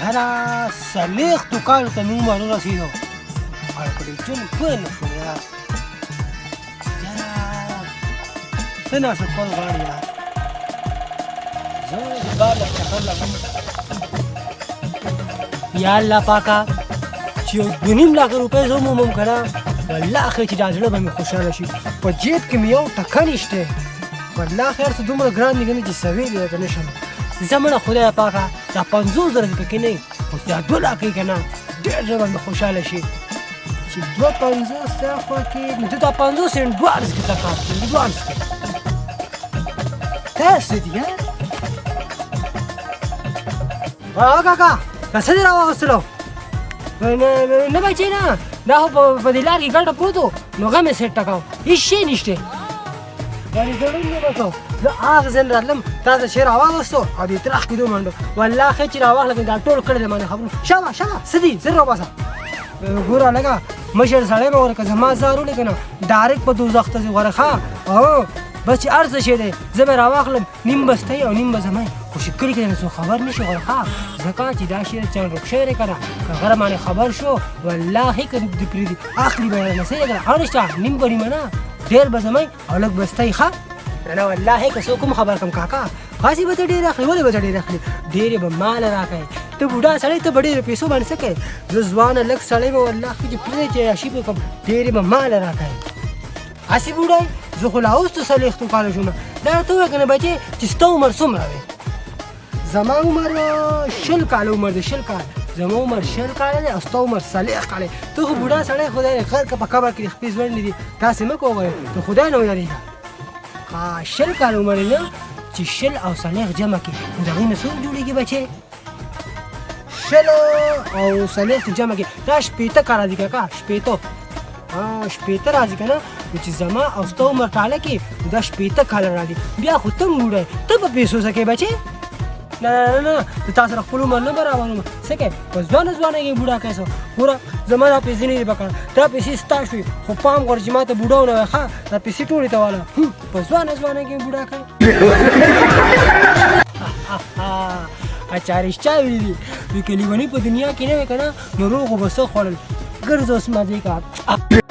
یاره سلیخ دوکان ته مې عمر ورسېدو او په دې ژوند پوه نه شوم یاره څه ناسه کول غواړي یاره زه د بار له چکر لګم یا الله پاکه چې یو 2.5 لاکه روپۍ زه ومومم که نه والله خیر چې دا زړه به مې خوشحاله شي په جیب کې مې یو ټکه نشته والله خیر څه دومره ګران دي که نه چې سوی دی درته نه شم زه مړه خدای پاکه دا 50 زره دې پکې نه وي خو دا 2 لاکه یې که نه ډېر زړه به مې خوشحاله شي چې 250 ستا خوا کې نو ته دا 50 انډوانس کې څه کار کوې انډوانس کې دا څه دي کاکا دا څه دې راواغېستلو نه بچې نه دا خو په دې لار کې ګډه پروت و نو غم یې سیټ ټکاو هېڅ شی نشته یعنې ګډون یې وکړو زه هغه ځل راتلم تا ته چې راواغېستو او دې ترخ کېدو منډو والله ښه چې راواخله دا ټول کړی دی مانې خبرونه شابه شابه څه دي زر راباسه ګوره لږه مشر سړی به ورکه زما زار ولې که نه ډایرکټ په دوزخ ته ځي غوره ښه او بس چې هر څه شی دی زه به راواخلم نیم به ستی او نیم به زما خو چې کلي کې څوک خبر نه شي غوره ښه ځکه چې دا شی چند روک شوی دی که نه که غره باندې خبر شو والله که دې پرېږدي اخلي به یې نه صحیح که نه او نشته نیم به نیمه نه ډېر به زما او لږ به ستی ښه نه نه والله که څوک هم خبر کړم کاکا خاصې به ته ډېر اخلي ولې به ته ډېر اخلي ډېرې به مال راکوې ته بوډا سړی ته به ډېرو پیسو باندې څه کوې زه ځوانه لږ سړی به والله چې پرې چې عیاشي به کوم ډېرې به مال راکوې هسې بوډا زه خو لا اوس ته څلوېښتو کاله شوم دا راته ووایه که نه بچې چې ستا عمر څومره دی زما عمر 20 کاله عمر دی 20 کاله زما عمر 20 کاله دی او ستا عمر 40 کاله ته خو بوډا سړی خدای خیر که په قبر کې د خپې ځوړندې دي تاسې مه کوئ ته خدای نه ویرېږه 20 کاله عمر یې نه چې 20 او 40 جمع کړي نو د هغې نه څوک جوړېږي بچې 20 او 40 جمع کړي دا 80 کاله دي کاکا 80 راځي که نه نو چې زما او ستا عمر ټاله کې دا 80 کاله راځي بیا خو ته هم بوډی ته په پیسو څه کوې بچې نه نه نه د تا سره خپل عمر نه برابروم څه کوې په ځوانه ځوانه کې بوډا کوې څه ګوره زما دا پیسې نه دي پکار دا پیسې ستا شوې خو پام غواړه چې ما ته بوډا ونه وایې ښه دا پیسې ټولې ته واله په ځوانه ځوانه کې بوډا کوې اچھا رښتیا ویلي دي وي که لیوني په دنیا کې نه وې که نه نو روغ به څه خوړل ګرځه اوس مزې کوه